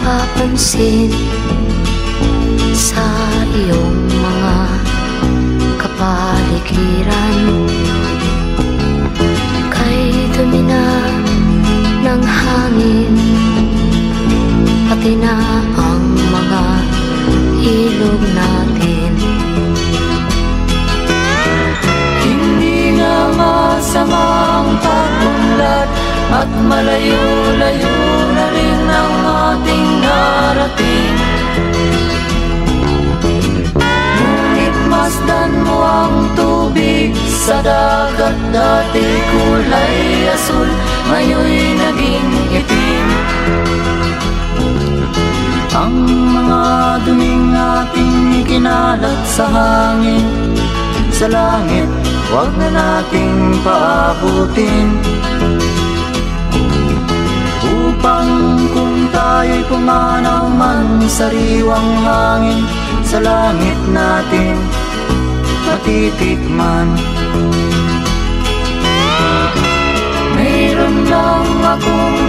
napapansin sa iyong mga kapaligiran. Kay dumi na ng hangin, pati na ang mga ilog natin. Hindi nga masama ang pag-unlad, at malayo-layo na rin ang ating narating. Ngunit masdan mo ang tubig sa dagat, dati kulay asul, ngayon'y naging itim. Ang mga duming ating kinalat sa hangin, sa langit, huwag na nating paabutin. Upang kung tayo'y pumanaw man sa sariwang hangin, sa langit natin matitikman. Mayroon lang akong